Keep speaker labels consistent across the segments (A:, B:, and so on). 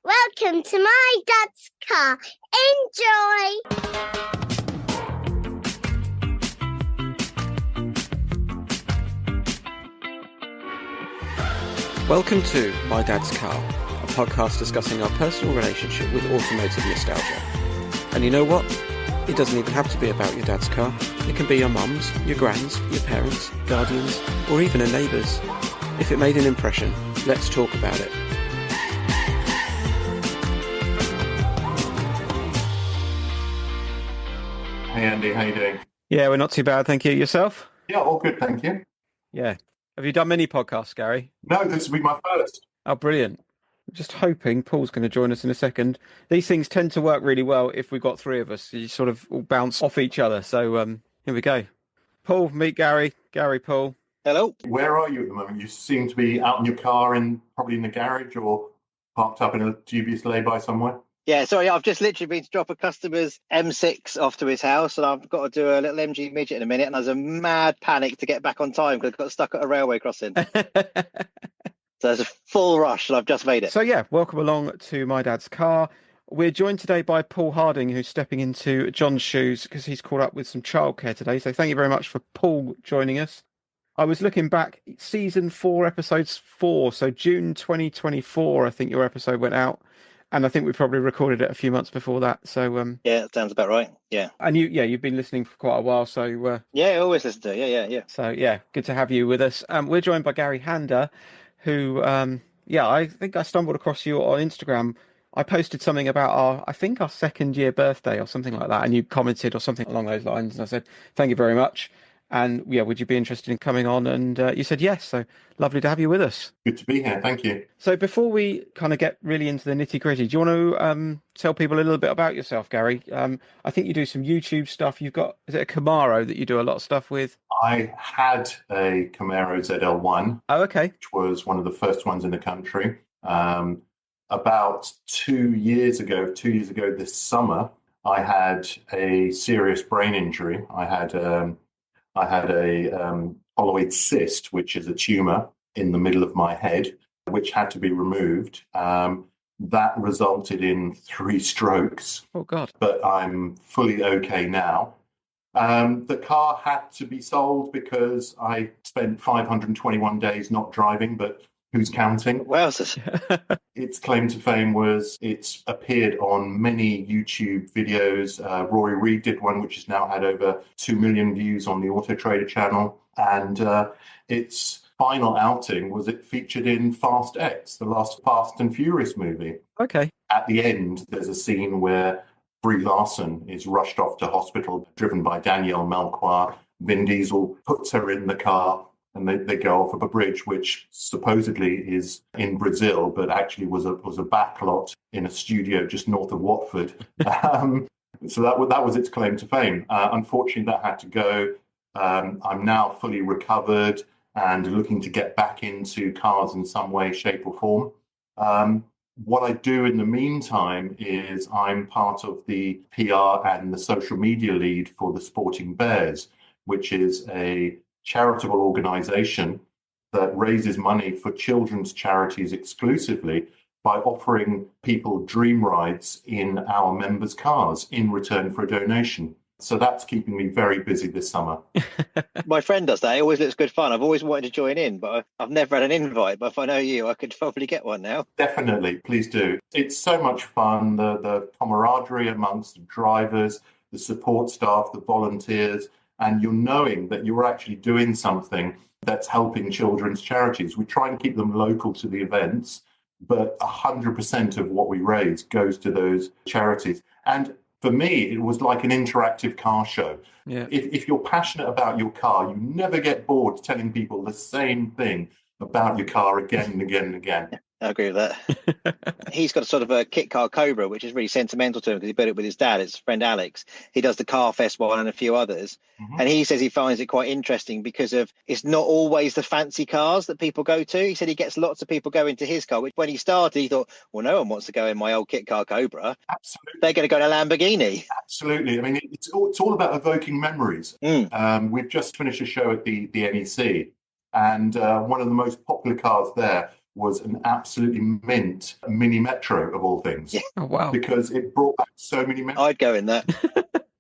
A: Welcome to my dad's car. Enjoy!
B: Welcome to My Dad's Car, a podcast discussing our personal relationship with automotive nostalgia. And you know what? It doesn't even have to be about your dad's car. It can be your mum's, your grand's, your parents', guardians, or even a neighbour's. If it made an impression, let's talk about it.
C: Hey Andy, how you doing?
B: Yeah, we're not too bad, thank you. Yourself?
C: Yeah, all good, thank you.
B: Yeah. Have you done many podcasts, Gary?
C: No, this will be my first.
B: Oh, brilliant. I'm just hoping Paul's going to join us in a second. These things tend to work really well if we've got three of us. You sort of all bounce off each other. So here we go. Paul, meet Gary. Gary, Paul.
D: Hello.
C: Where are you at the moment? You seem to be out in your car probably in the garage or parked up in a dubious lay-by somewhere.
D: Yeah, sorry, I've just literally been to drop a customer's M6 off to his house, and I've got to do a little MG midget in a minute, and there's a mad panic to get back on time because I got stuck at a railway crossing. So there's a full rush, and I've just made it.
B: So yeah, welcome along to My Dad's Car. We're joined today by Paul Harding, who's stepping into John's shoes because he's caught up with some childcare today. So thank you very much for Paul joining us. I was looking back, season 4, episodes 4, so June 2024, I think your episode went out. And I think we probably recorded it a few months before that. So
D: yeah, that sounds about right. Yeah.
B: And you've been listening for quite a while. So
D: yeah, I always listen to it. Yeah.
B: So yeah, good to have you with us. We're joined by Gary Hander, who I think I stumbled across you on Instagram. I posted something about our second year birthday or something like that, and you commented or something along those lines. And I said, thank you very much. And yeah, would you be interested in coming on? And you said yes. So lovely to have you with us.
C: Good to be here. Thank you.
B: So before we kind of get really into the nitty gritty, do you want to tell people a little bit about yourself, Gary? I think you do some YouTube stuff. You've got, is it a Camaro that you do a lot of stuff with?
C: I had a Camaro ZL1.
B: Oh, okay.
C: Which was one of the first ones in the country. About 2 years ago this summer, I had a serious brain injury. I had a colloid cyst, which is a tumour in the middle of my head, which had to be removed. That resulted in 3 strokes.
B: Oh, God.
C: But I'm fully okay now. The car had to be sold because I spent 521 days not driving, but who's counting?
D: Wowzers.
C: Its claim to fame was it's appeared on many YouTube videos. Rory Reid did one, which has now had over 2 million views on the Auto Trader channel. And its final outing was it featured in Fast X, the last Fast and Furious movie.
B: Okay.
C: At the end, there's a scene where Brie Larson is rushed off to hospital, driven by Danielle Melchior. Vin Diesel puts her in the car, and they go off of a bridge, which supposedly is in Brazil, but actually was a backlot in a studio just north of Watford. So that was its claim to fame. Unfortunately, that had to go. I'm now fully recovered and looking to get back into cars in some way, shape, or form. What I do in the meantime is I'm part of the PR and the social media lead for the Sporting Bears, which is a charitable organization that raises money for children's charities exclusively by offering people dream rides in our members' cars in return for a donation. So that's keeping me very busy this summer.
D: My friend does that. It always looks good fun. I've always wanted to join in, but I've never had an invite. But if I know you, I could probably get one now.
C: Definitely. Please do. It's so much fun. The camaraderie amongst the drivers, the support staff, the volunteers, and you're knowing that you're actually doing something that's helping children's charities. We try and keep them local to the events, but 100% of what we raise goes to those charities. And for me, it was like an interactive car show.
B: Yeah.
C: If you're passionate about your car, you never get bored telling people the same thing about your car again and again and again.
D: I agree with that. He's got sort of a kit car Cobra, which is really sentimental to him because he built it with his dad, his friend Alex. He does the Car Fest one and a few others. Mm-hmm. And he says he finds it quite interesting because of it's not always the fancy cars that people go to. He said he gets lots of people going to his car, which when he started, he thought, well, no one wants to go in my old kit car Cobra.
C: Absolutely.
D: They're going to go in a Lamborghini.
C: Absolutely. I mean, it's all about evoking memories. We've just finished a show at the NEC, and one of the most popular cars there was an absolutely mint mini Metro of all things.
D: Yeah.
B: Oh, wow.
C: Because it brought back so many memories.
D: I'd go in that.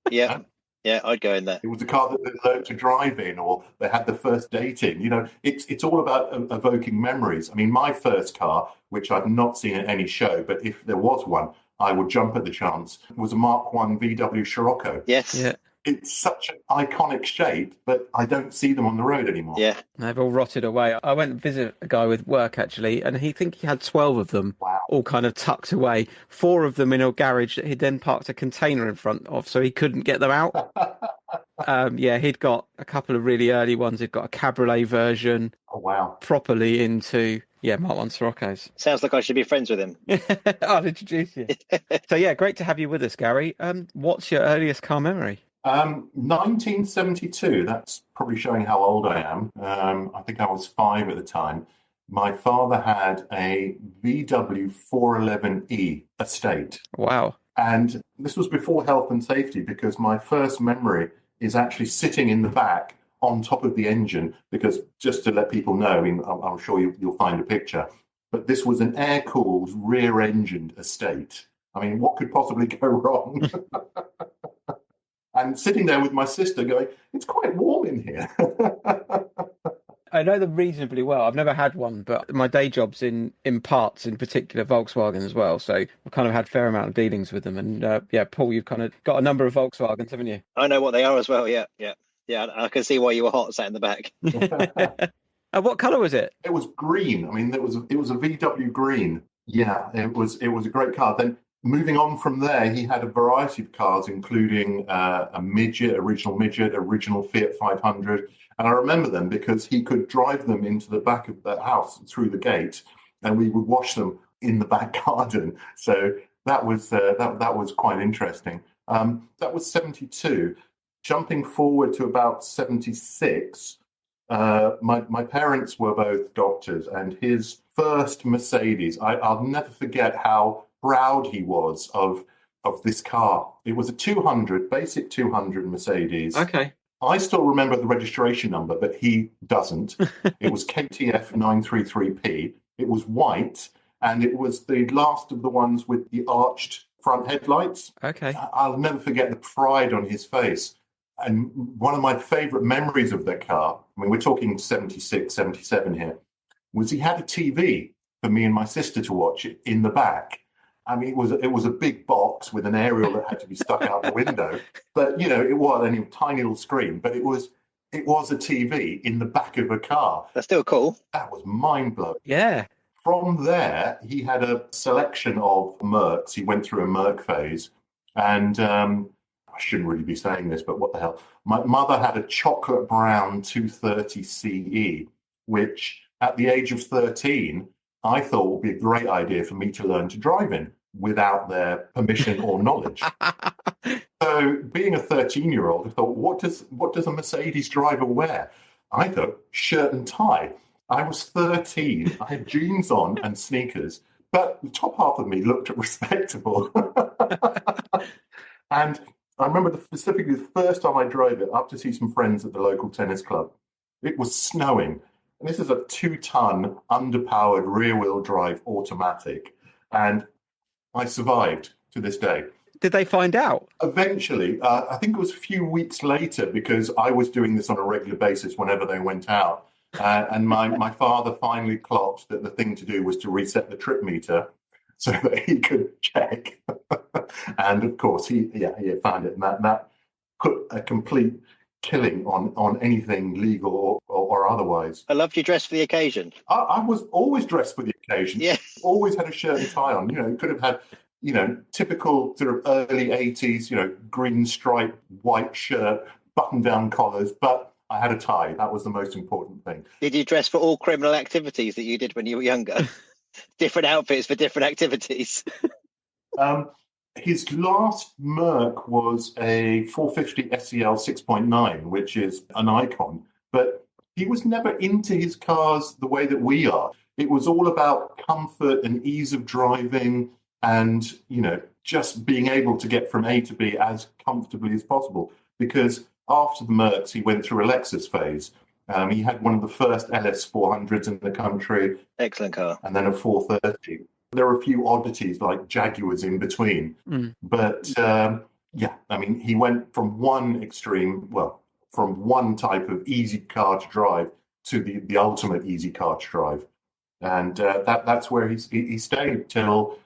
D: Yeah. Yeah, I'd go in that.
C: It was a car that they learned to drive in, or they had the first date in. You know, it's all about evoking memories. I mean, my first car, which I've not seen at any show, but if there was one, I would jump at the chance, was a Mark I VW Scirocco.
D: Yes.
B: Yeah.
C: It's such an iconic shape, but I don't see them on the road anymore.
D: Yeah.
B: They've all rotted away. I went and visited a guy with work, actually, and he had 12 of them,
C: Wow.
B: all kind of tucked away. 4 of them in a garage that he'd then parked a container in front of, so he couldn't get them out. He'd got a couple of really early ones. He'd got a cabriolet version.
C: Oh, wow.
B: Properly into, Mark I Siroccos.
D: Sounds like I should be friends with him.
B: I'll introduce you. So, great to have you with us, Gary. What's your earliest car memory?
C: 1972, that's probably showing how old I am. I think I was 5 at the time. My father had a VW 411E estate.
B: Wow.
C: And this was before health and safety, because my first memory is actually sitting in the back on top of the engine, because just to let people know, I mean, I'm sure you'll find a picture, but this was an air-cooled, rear-engined estate. I mean, what could possibly go wrong? And sitting there with my sister going, it's quite warm in here.
B: I know them reasonably well. I've never had one, but my day job's in parts, in particular Volkswagen as well. So I've kind of had a fair amount of dealings with them. And Paul, you've kind of got a number of Volkswagens, haven't you?
D: I know what they are as well. Yeah. I can see why you were hot sat in the back.
B: What colour was it?
C: It was green. I mean, it was a VW green. Yeah, it was a great car. Then moving on from there, he had a variety of cars, including a original Fiat 500. And I remember them because he could drive them into the back of the house through the gate, and we would wash them in the back garden. So that was quite interesting. That was 72. Jumping forward to about 76, my parents were both doctors, and his first Mercedes, I'll never forget how proud he was of this car. It was a 200, basic 200 Mercedes.
B: Okay.
C: I still remember the registration number, but he doesn't. It was KTF 933P. It was white, and it was the last of the ones with the arched front headlights.
B: Okay.
C: I'll never forget the pride on his face. And one of my favorite memories of that car, I mean, we're talking 76, 77 here, was he had a TV for me and my sister to watch it in the back. I mean, it was a big box with an aerial that had to be stuck out the window. But, it was a tiny little screen, but it was a TV in the back of a car.
D: That's still cool.
C: That was mind-blowing.
B: Yeah.
C: From there, he had a selection of Mercs. He went through a Merc phase. And I shouldn't really be saying this, but what the hell? My mother had a chocolate brown 230 CE, which at the age of 13, I thought would be a great idea for me to learn to drive in without their permission or knowledge. So being a 13-year-old, I thought, what does a Mercedes driver wear? I thought shirt and tie. I was 13. I had jeans on and sneakers, but the top half of me looked respectable. And I remember specifically the first time I drove it up to see some friends at the local tennis club. It was snowing. And this is a 2-ton underpowered rear-wheel drive automatic. And I survived to this day.
B: Did they find out?
C: Eventually, I think it was a few weeks later, because I was doing this on a regular basis whenever they went out. And my father finally clocked that the thing to do was to reset the trip meter so that he could check. And of course, he found it. And that put a complete killing on anything legal or otherwise.
D: I loved your dress for the occasion.
C: I was always dressed for the occasion.
D: Yeah.
C: Always had a shirt and tie on. Could have had, typical sort of early 80s, green stripe, white shirt, button-down collars, but I had a tie. That was the most important thing.
D: Did you dress for all criminal activities that you did when you were younger? Different outfits for different activities.
C: His last Merc was a 450 SEL 6.9, which is an icon, but he was never into his cars the way that we are. It was all about comfort and ease of driving and, just being able to get from A to B as comfortably as possible. Because after the Mercs, he went through a Lexus phase. He had one of the first LS 400s in the country.
D: Excellent car.
C: And then a 430. There are a few oddities like Jaguars in between. But he went from one extreme, from one type of easy car to drive to the ultimate easy car to drive. And that's where he stayed till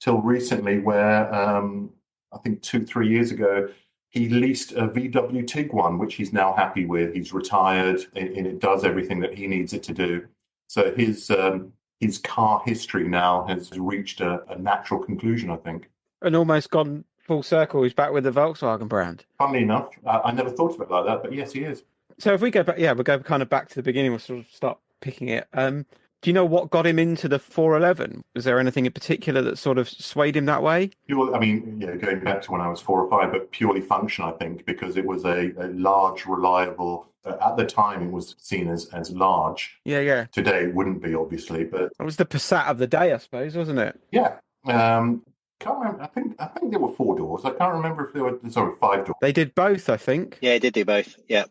C: recently, where I think 2-3 years ago, he leased a VW Tiguan, which he's now happy with. He's retired, and it does everything that he needs it to do. So his car history now has reached a natural conclusion, I think.
B: And almost gone full circle. He's back with the Volkswagen brand.
C: Funnily enough, I never thought of it like that, but yes, he is.
B: So if we go back, we'll go kind of back to the beginning. We'll sort of start picking it. Do you know what got him into the 411? Was there anything in particular that sort of swayed him that way?
C: Going back to when I was 4 or 5, but purely function, I think, because it was a large, reliable. At the time, it was seen as large.
B: Yeah.
C: Today, it wouldn't be, obviously, but
B: it was the Passat of the day, I suppose, wasn't it?
C: Yeah. Can't remember. I think there were 4 doors. I can't remember if there were 5 doors.
B: They did both, I think.
D: Yeah, it did do both. Yeah,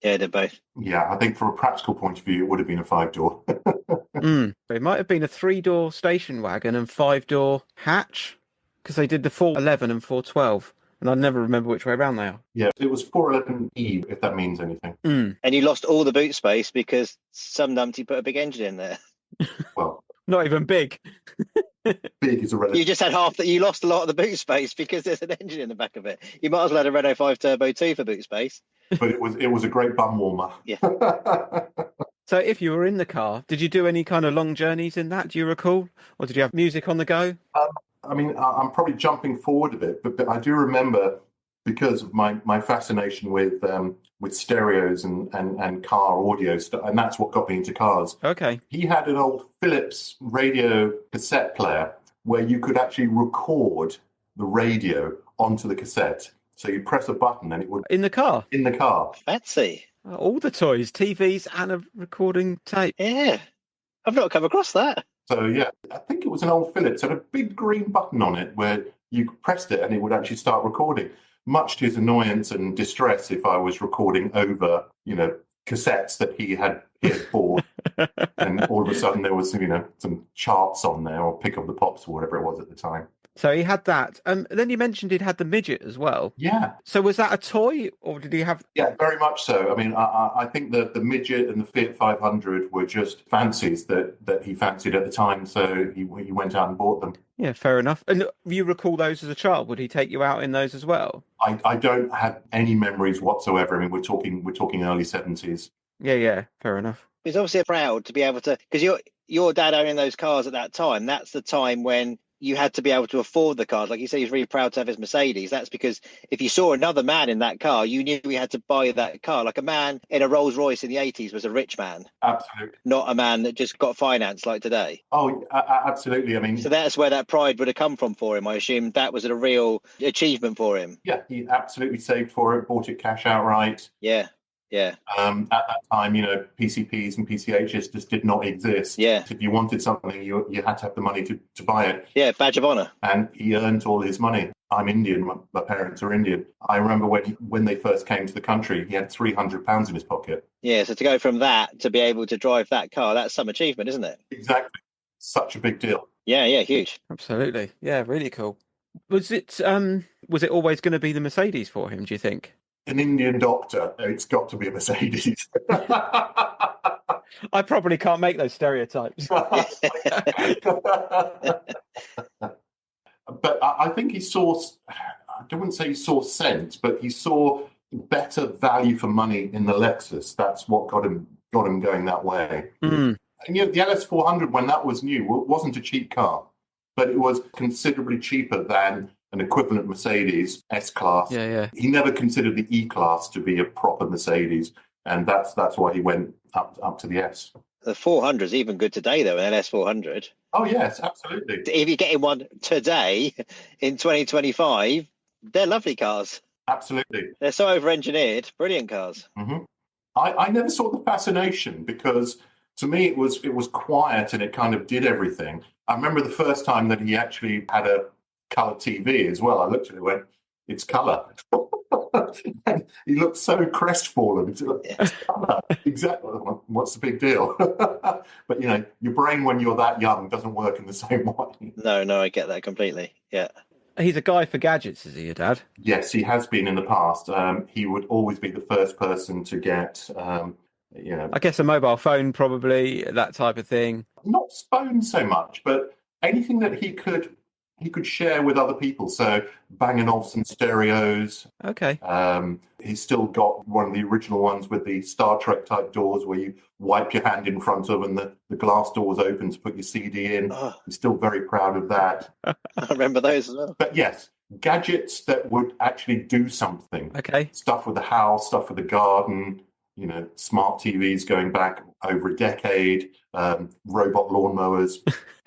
D: they did both.
C: Yeah, I think from a practical point of view, it would have been a 5-door.
B: It might have been a 3-door station wagon and 5-door hatch, because they did the 411 and 412, and I never remember which way around they are.
C: Yeah, it was 411E, if that means anything.
D: And you lost all the boot space because some numpty put a big engine in there.
C: Well,
B: not even big.
C: Big is a relative.
D: You just had half that. You lost a lot of the boot space because there's an engine in the back of it. You might as well have a Renault 5 Turbo 2 for boot space.
C: But it was a great bum warmer.
D: Yeah.
B: So if you were in the car, did you do any kind of long journeys in that, do you recall? Or did you have music on the go?
C: I'm probably jumping forward a bit, but I do remember, because of my fascination with stereos and car audio stuff, and that's what got me into cars.
B: Okay.
C: He had an old Philips radio cassette player where you could actually record the radio onto the cassette. So you press a button and it would...
B: In the car?
C: In the car.
D: Fancy.
B: All the toys, TVs and a recording tape.
D: Yeah. I've not come across that.
C: So, yeah, I think it was an old Philips. It had a big green button on it where you pressed it and it would actually start recording. Much to his annoyance and distress if I was recording over, cassettes that he had bought. And all of a sudden there was, some charts on there, or Pick of the Pops or whatever it was at the time.
B: So he had that. Then you mentioned he'd had the midget as well.
C: Yeah.
B: So was that a toy, or did he have...
C: Yeah, very much so. I mean, I think that the midget and the Fiat 500 were just fancies that he fancied at the time, so he went out and bought them.
B: Yeah, fair enough. And you recall those as a child? Would he take you out in those as well?
C: I don't have any memories whatsoever. I mean, we're talking early 70s.
B: Yeah, fair enough.
D: He's obviously proud to be able to... Because your dad owning those cars at that time, that's the time when you had to be able to afford the cars. Like you say, he's really proud to have his Mercedes. That's because if you saw another man in that car, you knew he had to buy that car. Like a man in a Rolls Royce in the 80s was a rich man.
C: Absolutely.
D: Not a man that just got finance like today.
C: Oh, absolutely. I mean...
D: So that's where that pride would have come from for him. I assume that was a real achievement for him.
C: Yeah, he absolutely saved for it, bought it cash outright.
D: Yeah.
C: At that time, PCPs and PCHs just did not exist.
D: Yeah.
C: If you wanted something, you had to have the money to buy it.
D: Yeah, badge of honour.
C: And he earned all his money. I'm Indian. My parents are Indian. I remember when they first came to the country, he had £300 in his pocket.
D: Yeah, so to go from that to be able to drive that car, that's some achievement, isn't it?
C: Exactly. Such a big deal.
D: Yeah, huge.
B: Absolutely. Yeah, really cool. Was it always going to be the Mercedes for him, do you think?
C: An Indian doctor, it's got to be a Mercedes.
B: I probably can't make those stereotypes.
C: But I think he saw, I wouldn't say he saw sense, but he saw better value for money in the Lexus. That's what got him going that way. And the LS400, when that was new, wasn't a cheap car, but it was considerably cheaper than an equivalent Mercedes S-Class.
B: Yeah.
C: He never considered the E-Class to be a proper Mercedes, and that's why he went up to the S.
D: The 400 is even good today, though, an LS400.
C: Oh, yes, absolutely.
D: If you're getting one today in 2025, they're lovely cars.
C: Absolutely.
D: They're so over-engineered. Brilliant cars.
C: Mm-hmm. I never saw the fascination, because to me it was quiet and it kind of did everything. I remember the first time that he actually had a colour TV as well. I looked at it and went, it's colour. And he looked so crestfallen. It's colour. Exactly. What's the big deal? But, your brain when you're that young doesn't work in the same way.
D: No, I get that completely. Yeah.
B: He's a guy for gadgets, is he, your dad?
C: Yes, he has been in the past. He would always be the first person to get,
B: I guess a mobile phone, probably, that type of thing.
C: not phone so much, but anything that he could share with other people. So Bang & Olufsen stereos.
B: Okay.
C: He's still got one of the original ones with the Star Trek type doors where you wipe your hand in front of and the glass doors open to put your CD in.
D: Oh,
C: He's still very proud of that.
D: I remember those as well.
C: But yes, gadgets that would actually do something.
B: Okay.
C: Stuff with the house, stuff with the garden, smart TVs going back over a decade, robot lawnmowers,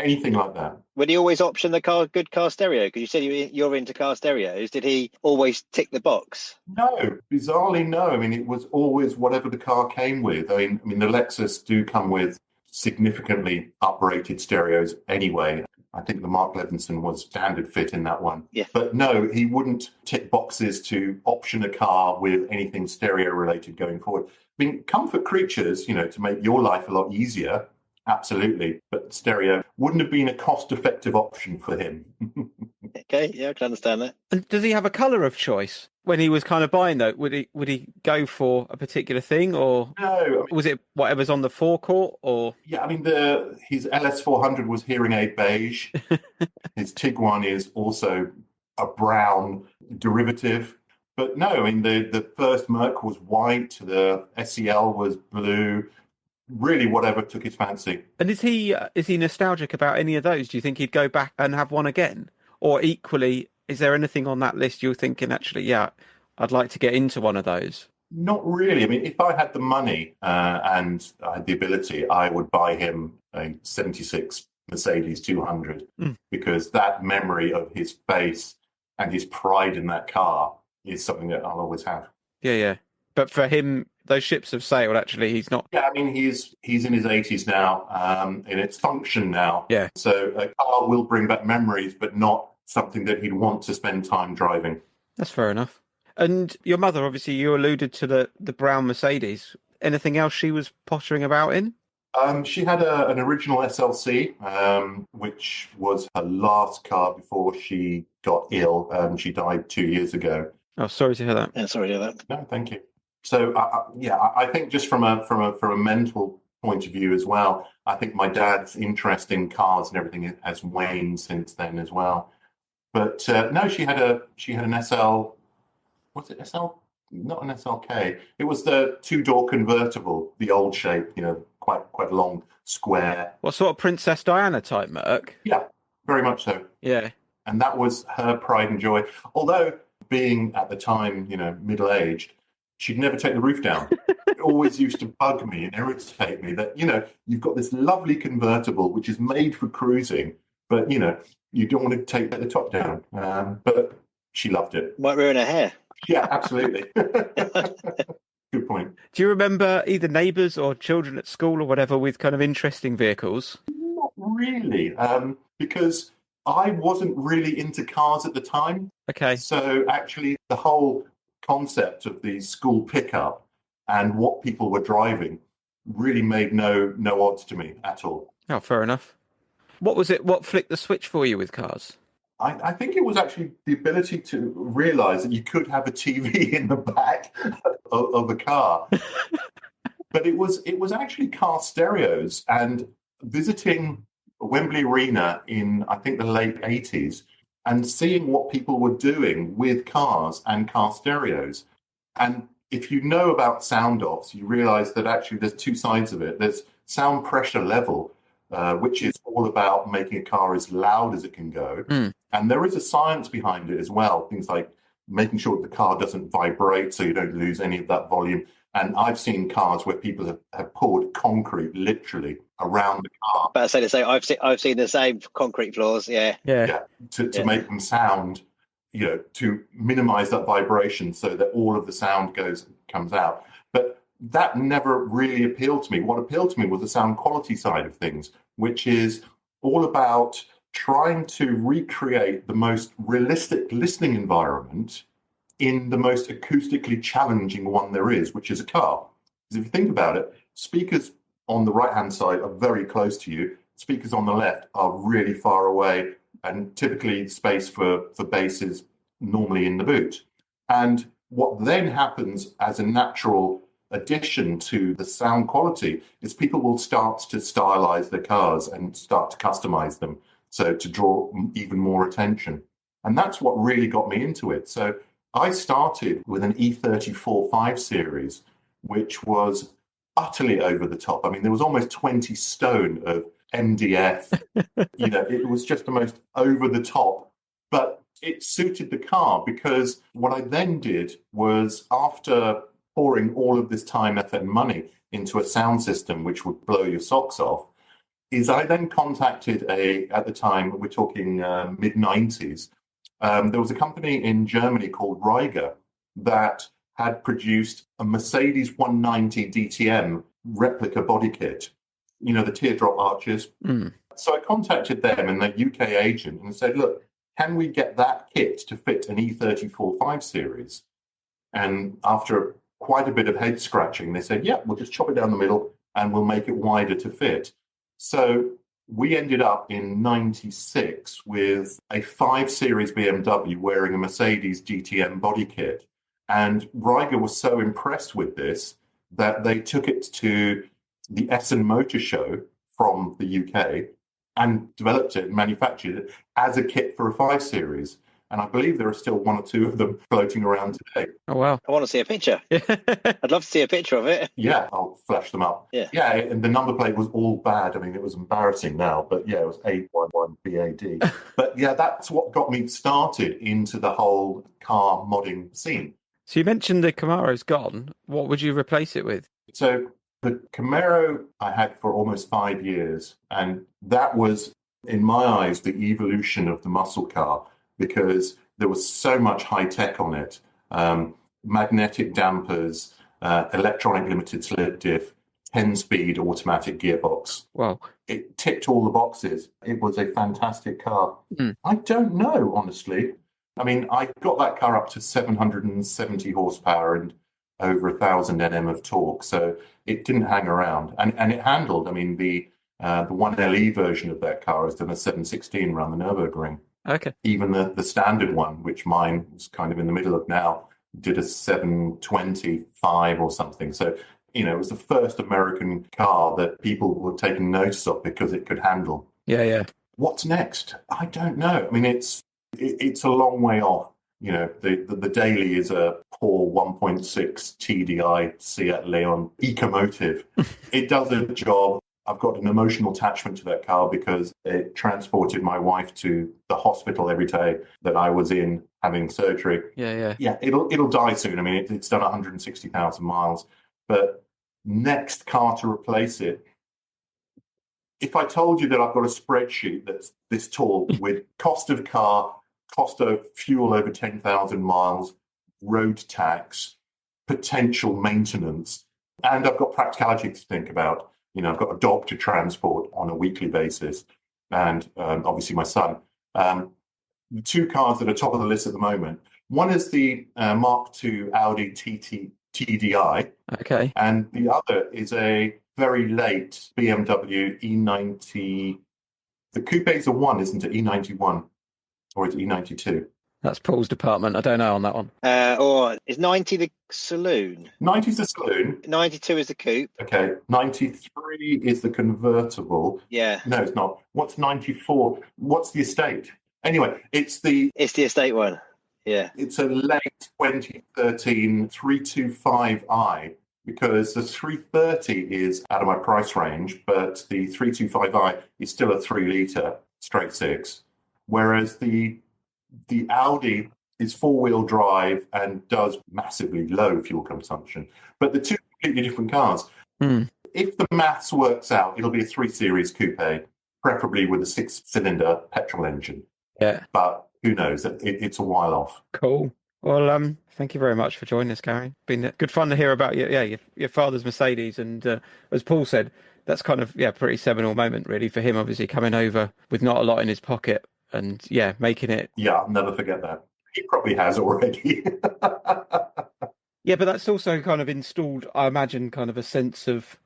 C: anything like that.
D: Would he always option the good car stereo? Because you said you're into car stereos. Did he always tick the box?
C: No, bizarrely, no. I mean, it was always whatever the car came with. I mean, the Lexus do come with significantly uprated stereos anyway. I think the Mark Levinson was standard fit in that one.
D: Yeah.
C: But no, he wouldn't tick boxes to option a car with anything stereo related going forward. I mean, comfort creatures, to make your life a lot easier, absolutely. But stereo wouldn't have been a cost-effective option for him.
D: Okay, yeah, I can understand that.
B: And does he have a colour of choice when he was kind of buying that? Would he go for a particular thing, or
C: No,
B: was it whatever's on the forecourt? Or
C: yeah, I mean, his LS400 was hearing aid beige. His Tiguan is also a brown derivative. But no, I mean, the first Merc was white, the SEL was blue, really whatever took his fancy.
B: And is he nostalgic about any of those? Do you think he'd go back and have one again? Or equally, is there anything on that list you're thinking, actually, yeah, I'd like to get into one of those?
C: Not really. I mean, if I had the money and I had the ability, I would buy him a 76 Mercedes 200 because that memory of his face and his pride in that car is something that I'll always have.
B: Yeah. But for him, those ships have sailed, actually. He's not...
C: Yeah, I mean, he's in his 80s now, and it's function now.
B: Yeah.
C: So a car will bring back memories, but not something that he'd want to spend time driving.
B: That's fair enough. And your mother, obviously, you alluded to the brown Mercedes. Anything else she was pottering about in?
C: She had an original SLC, which was her last car before she got ill. She died 2 years ago.
B: Oh, sorry to hear that.
D: Yeah, sorry to hear that.
C: No, thank you. So, I think just from a mental point of view as well, I think my dad's interest in cars and everything has waned since then as well. But no, she had an SL. Was it SL? Not an SLK. It was the two-door convertible, the old shape, quite long, square.
B: What sort of Princess Diana type Merc?
C: Yeah, very much so.
B: Yeah.
C: And that was her pride and joy. Although being at the time, middle-aged, she'd never take the roof down. It always used to bug me and irritate me that, you've got this lovely convertible which is made for cruising, but, you don't want to take the top down. But she loved it.
D: Might ruin her hair.
C: Yeah, absolutely. Good point.
B: Do you remember either neighbours or children at school or whatever with kind of interesting vehicles?
C: Not really, because I wasn't really into cars at the time.
B: Okay.
C: So actually the whole concept of the school pickup and what people were driving really made no odds to me at all.
B: Oh, fair enough. What was it? What flicked the switch for you with cars?
C: I think it was actually the ability to realise that you could have a TV in the back of a car. But it was actually car stereos, and visiting Wembley Arena in, I think, the late 80s and seeing what people were doing with cars and car stereos. And if you know about sound offs, you realise that actually there's two sides of it. There's sound pressure level, which is all about making a car as loud as it can go. And there is a science behind it as well. Things like making sure the car doesn't vibrate so you don't lose any of that volume. And I've seen cars where people have poured concrete literally around the car.
D: But I say I've seen the same concrete floors. Yeah.
C: To make them sound, to minimize that vibration so that all of the sound comes out. But that never really appealed to me. What appealed to me was the sound quality side of things, which is all about trying to recreate the most realistic listening environment in the most acoustically challenging one there is, which is a car. Because if you think about it, speakers on the right-hand side are very close to you. Speakers on the left are really far away, and typically space for bass is normally in the boot. And what then happens as a natural addition to the sound quality is people will start to stylize their cars and start to customize them, so to draw even more attention. And that's what really got me into it. So I started with an E34 5 Series, which was utterly over the top. I mean, there was almost 20 stone of MDF. It was just the most over the top, but it suited the car, because what I then did was, after pouring all of this time, effort, and money into a sound system which would blow your socks off, is I then contacted at the time, we're talking mid-90s, there was a company in Germany called Reiger that had produced a Mercedes 190 DTM replica body kit, the teardrop arches. So I contacted them and their UK agent and said, look, can we get that kit to fit an E34 5 Series? And after quite a bit of head scratching, they said, yeah, we'll just chop it down the middle and we'll make it wider to fit. So we ended up in 96 with a 5 Series BMW wearing a Mercedes GTM body kit. And Reiger was so impressed with this that they took it to the Essen Motor Show from the UK and developed it and manufactured it as a kit for a 5 Series. And I believe there are still one or two of them floating around today.
B: Oh, wow.
D: I want to see a picture. I'd love to see a picture of it.
C: Yeah, I'll flash them up. Yeah, and the number plate was all bad. I mean, it was embarrassing now, but yeah, it was 811BAD. But yeah, that's what got me started into the whole car modding scene.
B: So you mentioned the Camaro's gone. What would you replace it with?
C: So the Camaro I had for almost 5 years, and that was, in my eyes, the evolution of the muscle car, because there was so much high tech on it. Magnetic dampers, electronic limited slip diff, 10-speed automatic gearbox.
B: Wow.
C: It ticked all the boxes. It was a fantastic car. I don't know, honestly. I mean, I got that car up to 770 horsepower and over 1,000 Nm of torque, so it didn't hang around. And it handled. I mean, the 1LE version of that car has done a 716 around the Nürburgring.
B: Okay.
C: Even the standard one, which mine is kind of in the middle of now, did a 725 or something. So, it was the first American car that people were taking notice of because it could handle.
B: Yeah.
C: What's next? I don't know. I mean, it's a long way off. The Daily is a poor 1.6 TDI Seat Leon Ecomotive. It does a job. I've got an emotional attachment to that car because it transported my wife to the hospital every day that I was in having surgery.
B: Yeah.
C: Yeah, it'll die soon. I mean, it's done 160,000 miles. But next car to replace it, if I told you that I've got a spreadsheet that's this tall with cost of car, cost of fuel over 10,000 miles, road tax, potential maintenance, and I've got practicality to think about. I've got a dog to transport on a weekly basis, and obviously my son. The two cars that are top of the list at the moment, one is the Mark II Audi TDI.
B: Okay.
C: And the other is a very late BMW E90. The coupe is a one, isn't it? E91. Or is it E92?
B: That's Paul's department. I don't know on that one.
D: Or is 90 the saloon?
C: 90 is the saloon.
D: 92 is the coupe.
C: Okay. 93 is the convertible.
D: Yeah.
C: No, it's not. What's 94? What's the estate? Anyway, it's the
D: estate one. Yeah.
C: It's a late 2013 325i, because the 330 is out of my price range, but the 325i is still a 3-litre straight six, whereas the Audi is 4-wheel drive and does massively low fuel consumption. But the two completely different cars. If the maths works out, it'll be a 3 Series coupe, preferably with a 6-cylinder petrol engine.
B: Yeah.
C: But who knows? It's a while off.
B: Cool. Well, thank you very much for joining us, Gary. Been good fun to hear about your father's Mercedes, and as Paul said, that's kind of pretty seminal moment really for him. Obviously coming over with not a lot in his pocket, and making it.
C: Yeah, I'll never forget that. He probably has already.
B: Yeah, but that's also kind of installed, I imagine, kind of a sense of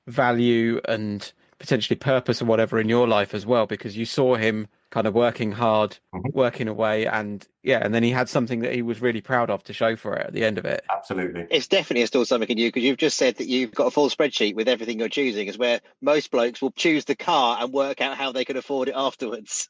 B: value and potentially purpose or whatever in your life as well, because you saw him kind of working hard, working away, and then he had something that he was really proud of to show for it at the end of it.
C: Absolutely.
D: It's definitely installed something in you, because you've just said that you've got a full spreadsheet with everything you're choosing, is where most blokes will choose the car and work out how they can afford it afterwards.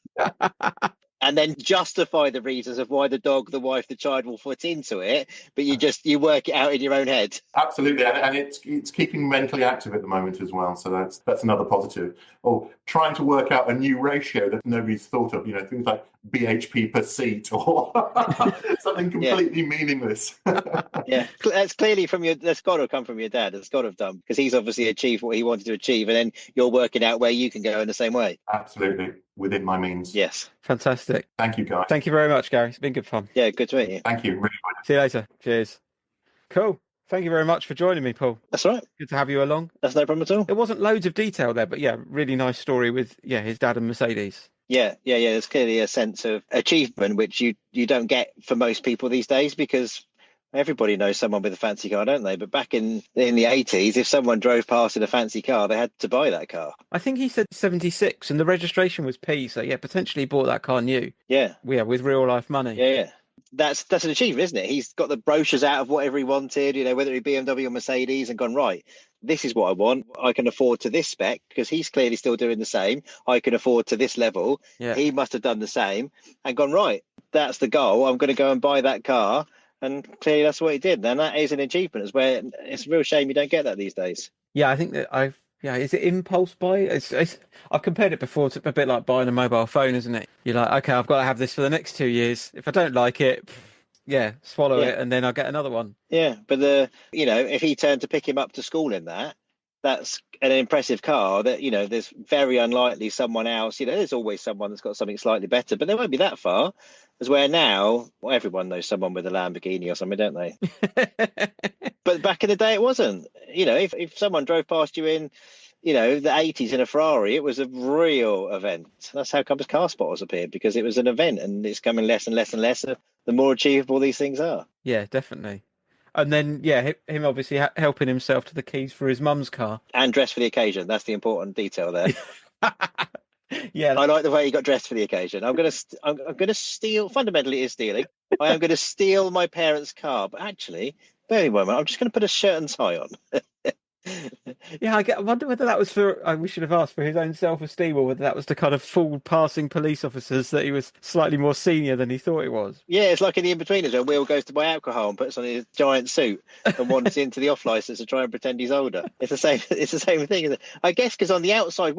D: And then justify the reasons of why the dog, the wife, the child will fit into it, but you work it out in your own head.
C: Absolutely, and it's keeping mentally active at the moment as well. So that's another positive. Or trying to work out a new ratio that nobody's thought of. Things like BHP per seat or something completely meaningless.
D: Yeah, that's clearly that's got to come from your dad. It's got to have done, because he's obviously achieved what he wanted to achieve, and then you're working out where you can go in the same way.
C: Absolutely, within my means.
D: Yes.
B: Fantastic.
C: Thank you, guys.
B: Thank you very much, Gary. It's been good fun.
D: Yeah, good to meet you.
C: Thank you. Really good.
B: See you later. Cheers. Cool. Thank you very much for joining me, Paul.
D: That's all right.
B: Good to have you along.
D: That's no problem at all.
B: There wasn't loads of detail there, but really nice story with his dad and Mercedes.
D: Yeah. There's clearly a sense of achievement which you don't get for most people these days, because everybody knows someone with a fancy car, don't they? But back in the 80s, if someone drove past in a fancy car, they had to buy that car.
B: I think he said 76 and the registration was P, so potentially he bought that car new.
D: Yeah,
B: with real life money.
D: Yeah. That's an achievement, isn't it? He's got the brochures out of whatever he wanted, whether it be BMW or Mercedes, and gone, right, this is what I want. I can afford to this spec, because he's clearly still doing the same. I can afford to this level.
B: Yeah.
D: He must have done the same and gone, right, that's the goal. I'm going to go and buy that car. And clearly that's what he did. And that is an achievement. It's a real shame you don't get that these days.
B: Yeah, I think that is it impulse buy? I've compared it before to a bit like buying a mobile phone, isn't it? You're like, okay, I've got to have this for the next 2 years. If I don't like it, swallow it, and then I'll get another one.
D: Yeah, but if he turned to pick him up to school in that's an impressive car that, there's very unlikely someone else, there's always someone that's got something slightly better, but they won't be that far. As where now, everyone knows someone with a Lamborghini or something, don't they? But back in the day, it wasn't. If someone drove past you in, the 80s in a Ferrari, it was a real event. That's how come car spotters appeared, because it was an event, and it's coming less and less and less the more achievable these things are. Yeah,
B: definitely. And then, him obviously helping himself to the keys for his mum's car.
D: And dressed for the occasion. That's the important detail there.
B: Yeah,
D: I like the way he got dressed for the occasion. I'm gonna steal. Fundamentally, it is stealing. I am going to steal my parents' car, but actually, bear in mind, I'm just going to put a shirt and tie on.
B: Yeah, I wonder whether that was we should have asked for his own self-esteem, or whether that was to kind of fool passing police officers that he was slightly more senior than he thought he was.
D: Yeah, it's like in the In-Betweeners when Will goes to buy alcohol and puts on his giant suit and wanders into the off-license to try and pretend he's older. It's the same thing, isn't it? I guess because on the outside,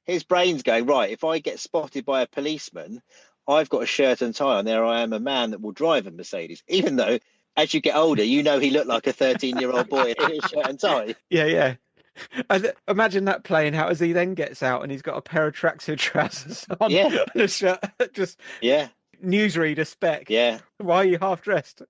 D: his brain's going, right, if I get spotted by a policeman, I've got a shirt and tie on. There I am, a man that will drive a Mercedes, even though as you get older, he looked like a 13-year-old boy in his shirt and tie.
B: Yeah. And imagine that playing out as he then gets out and he's got a pair of tracksuit trousers on and a shirt, just newsreader spec.
D: Yeah.
B: Why are you half dressed?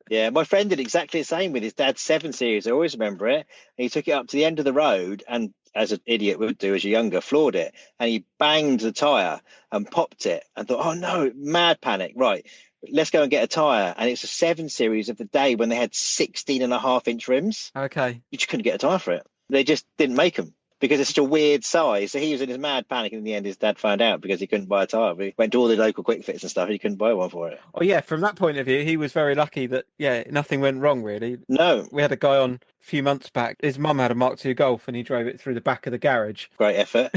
D: Yeah, my friend did exactly the same with his dad's 7 Series. I always remember it. He took it up to the end of the road and, as an idiot would do as you're younger, floored it. And he banged the tyre and popped it and thought, oh no, mad panic. Right, let's go and get a tyre. And it's a 7 Series of the day when they had 16.5-inch rims.
B: Okay.
D: You just couldn't get a tyre for it. They just didn't make them because it's such a weird size. So he was in his mad panic, and in the end his dad found out because he couldn't buy a tyre. He went to all the local quick fits and stuff, and he couldn't buy one for it.
B: Oh yeah, from that point of view, he was very lucky that nothing went wrong really.
D: No.
B: We had a guy on a few months back. His mum had a Mark II Golf and he drove it through the back of the garage.
D: Great effort.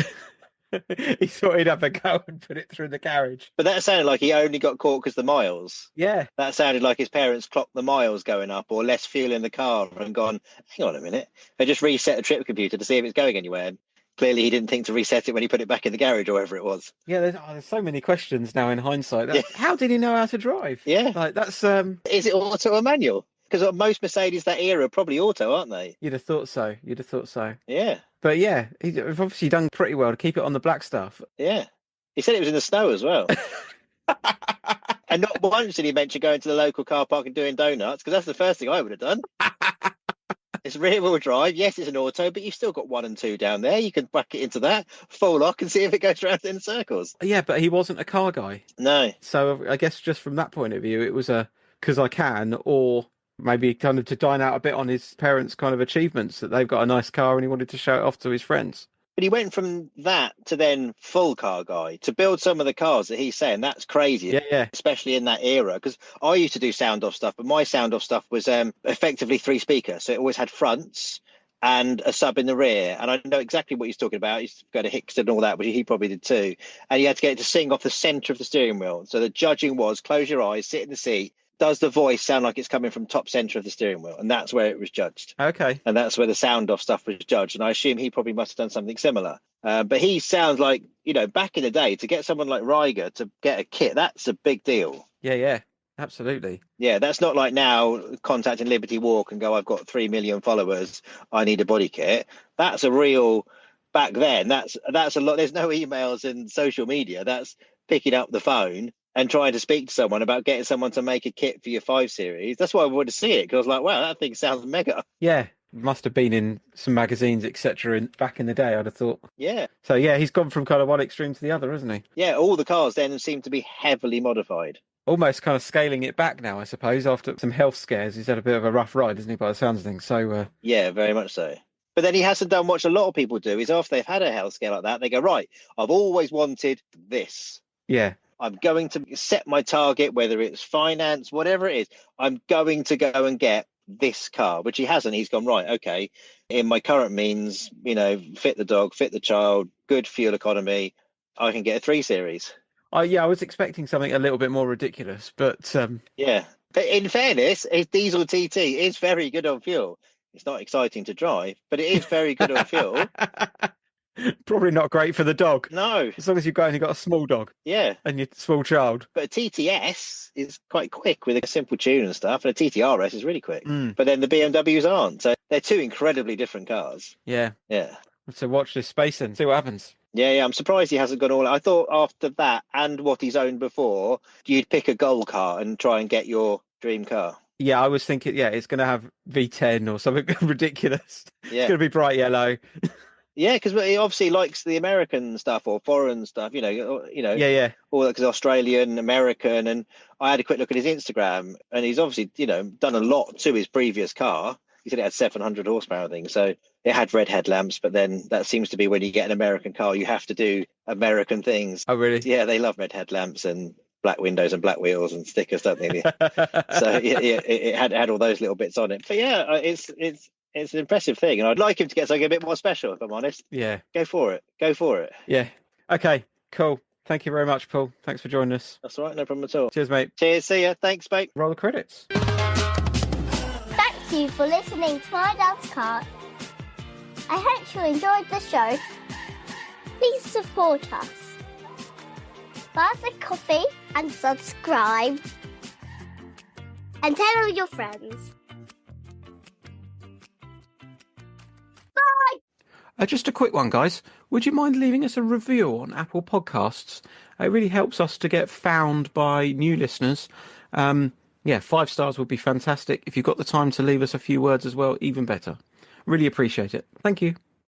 B: He thought he'd have a go and put it through the garage.
D: But that sounded like he only got caught because the miles.
B: Yeah.
D: That sounded like his parents clocked the miles going up or less fuel in the car and gone, hang on a minute. They just reset the trip computer to see if it's going anywhere. And clearly he didn't think to reset it when he put it back in the garage or whatever it was.
B: Yeah, there's so many questions now in hindsight. How did he know how to drive?
D: Yeah.
B: Like that's
D: Is it auto or manual? Because most Mercedes that era are probably auto, aren't they?
B: You'd have thought so.
D: Yeah.
B: But yeah, he's obviously done pretty well to keep it on the black stuff.
D: Yeah. He said it was in the snow as well. And not once did he mention going to the local car park and doing donuts, because that's the first thing I would have done. It's rear-wheel drive. Yes, it's an auto, but you've still got 1 and 2 down there. You can back it into that, full lock, and see if it goes around in circles.
B: Yeah, but he wasn't a car guy.
D: No.
B: So I guess just from that point of view, it was a because I can, or maybe kind of to dine out a bit on his parents' kind of achievements that they've got a nice car and he wanted to show it off to his friends.
D: But he went from that to then full car guy to build some of the cars that he's saying. That's crazy.
B: Yeah.
D: Especially in that era. Because I used to do sound off stuff, but my sound off stuff was effectively 3 speakers. So it always had fronts and a sub in the rear. And I know exactly what he's talking about. He used to go to Hickston and all that, which he probably did too. And you had to get it to sing off the centre of the steering wheel. So the judging was close your eyes, sit in the seat. Does the voice sound like it's coming from top centre of the steering wheel? And that's where it was judged.
B: Okay.
D: And that's where the sound off stuff was judged. And I assume he probably must have done something similar. But he sounds like, back in the day, to get someone like Ryger to get a kit, that's a big deal.
B: Yeah, absolutely.
D: Yeah, that's not like now contacting Liberty Walk and go, I've got 3 million followers, I need a body kit. That's a real, back then, that's a lot. There's no emails and social media. That's picking up the phone and trying to speak to someone about getting someone to make a kit for your 5 Series. That's why I wanted to see it, because I was like, wow, that thing sounds mega.
B: Yeah, must have been in some magazines, etc. back in the day, I'd have thought.
D: Yeah.
B: So, yeah, he's gone from kind of one extreme to the other, hasn't he?
D: Yeah, all the cars then seem to be heavily modified.
B: Almost kind of scaling it back now, I suppose, after some health scares. He's had a bit of a rough ride, hasn't he, by the sounds of things? So,
D: yeah, very much so. But then he hasn't done what a lot of people do, is after they've had a health scare like that, they go, right, I've always wanted this.
B: Yeah.
D: I'm going to set my target, whether it's finance, whatever it is. I'm going to go and get this car, which he hasn't. He's gone, right, okay, in my current means, fit the dog, fit the child, good fuel economy, I can get a 3 Series.
B: I was expecting something a little bit more ridiculous, but...
D: Yeah. But in fairness, his diesel TT is very good on fuel. It's not exciting to drive, but it is very good on fuel.
B: Probably not great for the dog.
D: No.
B: As long as you've got a small dog.
D: Yeah.
B: And your small child.
D: But a TTS is quite quick with a simple tune and stuff, and a TTRS is really quick.
B: Mm.
D: But then the BMWs aren't. So they're 2 incredibly different cars.
B: Yeah.
D: Yeah.
B: So watch this space and see what happens.
D: Yeah, I'm surprised he hasn't gone all out. I thought after that and what he's owned before, you'd pick a gold car and try and get your dream car.
B: Yeah, I was thinking, it's going to have V10 or something ridiculous.
D: Yeah.
B: It's going to be bright yellow.
D: Yeah, because he obviously likes the American stuff or foreign stuff,
B: Yeah.
D: all that, because Australian, American. And I had a quick look at his Instagram, and he's obviously, done a lot to his previous car. He said it had 700 horsepower thing. So it had red headlamps, but then that seems to be when you get an American car, you have to do American things.
B: Oh, really?
D: Yeah, they love red headlamps and black windows and black wheels and stickers, don't they? So it had all those little bits on it. But yeah, it's an impressive thing, and I'd like him to get something a bit more special, if I'm honest.
B: Yeah.
D: Go for it.
B: Yeah. Okay, cool. Thank you very much, Paul. Thanks for joining us.
D: That's all right, no problem at all.
B: Cheers, mate.
D: Cheers, see ya. Thanks, mate.
B: Roll the credits.
A: Thank you for listening to My Dad's Car. I hope you enjoyed the show. Please support us. Buy us a coffee and subscribe. And tell all your friends. Bye!
B: Just a quick one, guys. Would you mind leaving us a review on Apple Podcasts? It really helps us to get found by new listeners. 5 stars would be fantastic. If you've got the time to leave us a few words as well, even better. Really appreciate it. Thank you.